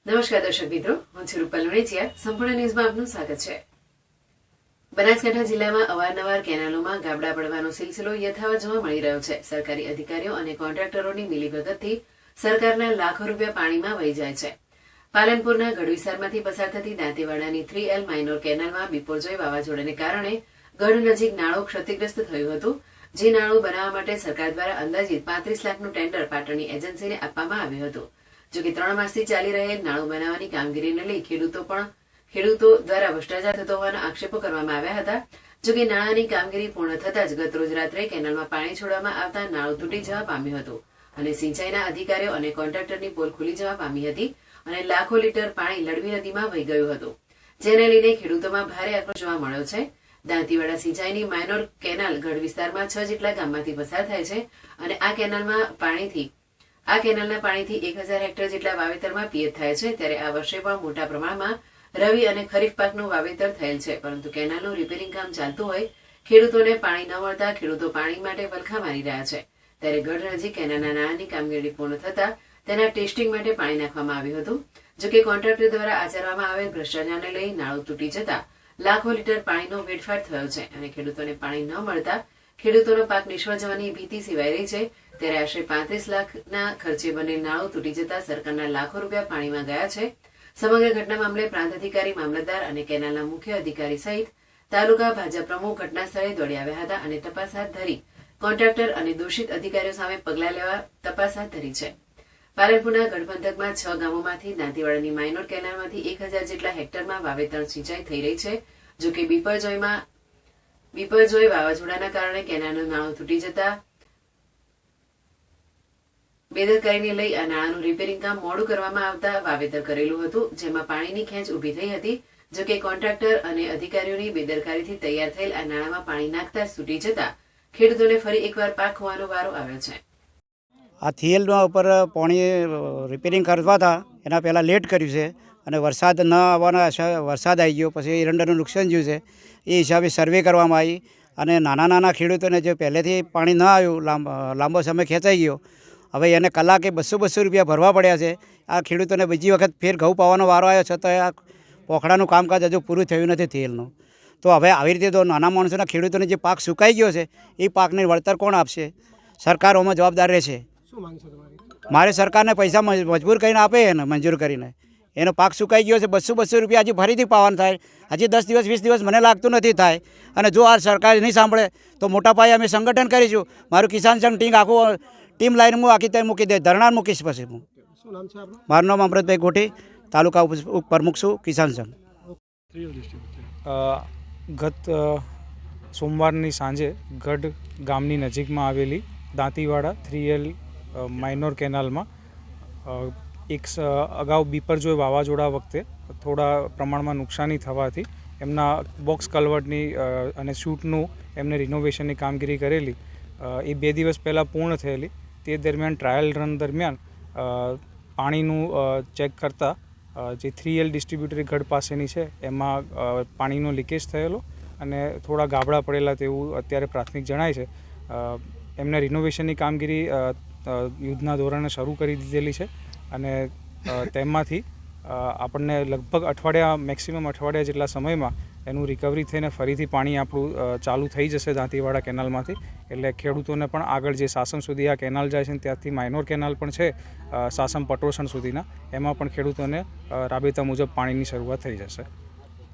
નમસ્કાર દર્શક મિત્રો, હું છું રૂપલ વણેચિયા. સંપૂર્ણ ન્યૂઝમાં આપનું સ્વાગત છે. બનાસકાંઠા જિલ્લામાં અવારનવાર કેનાલોમાં ગાબડા પડવાનો સિલસિલો યથાવત જોવા મળી રહ્યો છે. સરકારી અધિકારીઓ અને કોન્ટ્રાક્ટરોની મિલીભગતથી સરકારના લાખો રૂપિયા પાણીમાં વહી જાય છે. પાલનપુરના ગઢ વિસ્તારમાંથી પસાર થતી દાંતીવાડાની 3L માઇનોર કેનાલમાં બિપોરજોય વાવાઝોડાને કારણે ગઢ નજીક નાળું ક્ષતિગ્રસ્ત થયું હતું. જે નાળું બનાવવા માટે સરકાર દ્વારા અંદાજિત 35 લાખનું ટેન્ડર પાટણની એજન્સીને આપવામાં આવ્યું હતું. જોકે 3 માસથી ચાલી રહેલ નાળું બનાવવાની કામગીરીને લઈ ખેડૂતો દ્વારા ભ્રષ્ટાચાર થતો હોવાના આક્ષેપો કરવામાં આવ્યા હતા. જોકે નાણાંની કામગીરી પૂર્ણ થતાં જ ગત રોજ રાત્રે કેનાલમાં પાણી છોડવામાં આવતા નાળું તૂટી જવા પામ્યું હતું અને સિંચાઈના અધિકારીઓ અને કોન્ટ્રાક્ટરની પોલ ખુલી જવા પામી હતી અને લાખો લીટર પાણી લડવી નદીમાં વહી ગયું હતું. જેને લઈને ખેડૂતોમાં ભારે આક્રોશ જોવા મળ્યો છે. દાંતીવાડા સિંચાઈની માઇનોર કેનાલ ગઢ વિસ્તારમાં 6 જેટલા ગામમાંથી પસાર થાય છે અને આ કેનાલના પાણીથી 1000 હેક્ટર જેટલા વાવેતરમાં પિયત થાય છે. ત્યારે આ વર્ષે પણ મોટા પ્રમાણમાં રવિ અને ખરીફ પાકનું વાવેતર થયેલ છે, પરંતુ કેનાલનું રિપેરિંગ કામ ચાલતું હોય ખેડૂતોને પાણી ન મળતા ખેડૂતો પાણી માટે વલખા મારી રહ્યા છે. ત્યારે ગઢ નજીક કેનાલના નાણાંની કામગીરી પૂર્ણ થતા તેના ટેસ્ટિંગ માટે પાણી નાખવામાં આવ્યું હતું. જોકે કોન્ટ્રાક્ટર દ્વારા આચરવામાં આવેલ ભ્રષ્ટાચારને લઈ નાળું તૂટી જતા લાખો લીટર પાણીનો વેડફાટ થયો છે અને ખેડૂતોને પાણી ન મળતા ખેડૂતોનો પાક નિષ્ફળ જવાની ભીતિ સેવાઈ રહી છે. ત્યારે આશરે 35 લાખના ખર્ચે બનેલ નાળું તૂટી જતા સરકારના લાખો રૂપિયા પાણીમાં ગયા છે. સમગ્ર ઘટના મામલે પ્રાંત અધિકારી, મામલતદાર અને કેનાલના મુખ્ય અધિકારી સહિત તાલુકા ભાજપ પ્રમુખ ઘટના સ્થળે દોડી આવ્યા હતા અને તપાસ હાથ ધરી કોન્ટ્રાક્ટર અને દોષિત અધિકારીઓ સામે પગલાં લેવા તપાસ હાથ ધરી છે. પાલનપુરના ગઢ પંથકમાં 6 ગામોમાંથી દાંતીવાડાની માઇનોર કેનાલમાંથી 1000 જેટલા હેક્ટરમાં વાવેતર સિંચાઈ થઈ રહી છે. જોકે બિપરજોય વાવાઝોડાના કારણે કેનાલનું નાળું તૂટી જતા બેદરકારીને લઈ આ નાળાનું રિપેરિંગ કામ મોડું કરવામાં આવતા વાવેતર કરેલું હતું, જેમાં પાણીની ખેંચ ઉભી થઈ હતી. જોકે કોન્ટ્રાક્ટર અને અધિકારીઓની બેદરકારીથી તૈયાર થયેલ આ નાળામાં પાણી નાખતા તૂટી જતા ખેડૂતોને ફરી એકવાર પાક ખોવાનો વારો આવ્યો છે. આ થિયલના ઉપર પાણી રિપેરિંગ કરવા હતા એના પહેલાં લેટ કર્યું છે અને વરસાદ ન આવવાના વરસાદ આવી ગયો, પછી એરંડાનું નુકસાન થયું છે. એ હિસાબે સર્વે કરવામાં આવી અને નાના ખેડૂતોને જે પહેલેથી પાણી ન આવ્યું, લાંબો સમય ખેંચાઈ ગયો, હવે એને કલાકે 200 રૂપિયા ભરવા પડ્યા છે. આ ખેડૂતોને બીજી વખત ફેર ઘઉં પાવાનો વારો આવ્યો છતાં આ પોખડાનું કામકાજ હજુ પૂરું થયું નથી થિયલનું. તો હવે આવી રીતે તો નાના માણસોના ખેડૂતોને જે પાક સુકાઈ ગયો છે એ પાકને વળતર કોણ આપશે? સરકારોમાં જવાબદાર રહેશે. મારે સરકારને પૈસા મજબૂર કરીને આપે એને મંજૂર કરીને. એનો પાક સુકાઈ ગયો છે, 200 રૂપિયા હજી ફરીથી પાવાનું થાય. હજી 10 દિવસ 20 દિવસ મને લાગતું નથી થાય. અને જો આ સરકાર નહીં સાંભળે તો મોટા પાયે અમે સંગઠન કરીશું. મારું કિસાન સંઘ ટીમ લાઈન હું આખી ત્યાં મૂકી દે, ધરણા મૂકીશ. પછી હું, મારું નામ અમૃતભાઈ ગોઠી, તાલુકા ઉપપ્રમુખ છું, કિસાન સંઘ. ગત સોમવારની સાંજે ગઢ ગામની નજીકમાં આવેલી દાંતીવાડા 3L માઇનોર કેનાલમાં અગાઉ બિપરજોય વાવાઝોડા વખતે થોડા પ્રમાણમાં નુકસાની થવાથી એમના બોક્સ કલવર્ટની અને શૂટનું એમને રિનોવેશનની કામગીરી કરેલી એ 2 દિવસ પહેલાં પૂર્ણ થયેલી. તે દરમિયાન ટ્રાયલ રન દરમિયાન પાણીનું ચેક કરતાં જે 3L ડિસ્ટ્રીબ્યુટરી ગઢ પાસેની છે એમાં પાણીનો લીકેજ થયેલો અને થોડા ગાબડા પડેલા તેવું અત્યારે પ્રાથમિક જણાય છે. એમને રિનોવેશનની કામગીરી યુદ્ધના ધોરણે શરૂ કરી દીધેલી છે અને તેમાંથી આપણને લગભગ મેક્સિમમ અઠવાડિયા જેટલા સમયમાં એનું રિકવરી થઈને ફરીથી પાણી આપણું ચાલુ થઈ જશે દાંતીવાડા કેનાલમાંથી. એટલે ખેડૂતોને પણ આગળ જે સાસણ સુધી આ કેનાલ જાય છે ત્યાંથી માઇનોર કેનાલ પણ છે સાસણ પટોસણ સુધીના, એમાં પણ ખેડૂતોને રાબેતા મુજબ પાણીની શરૂઆત થઈ જશે.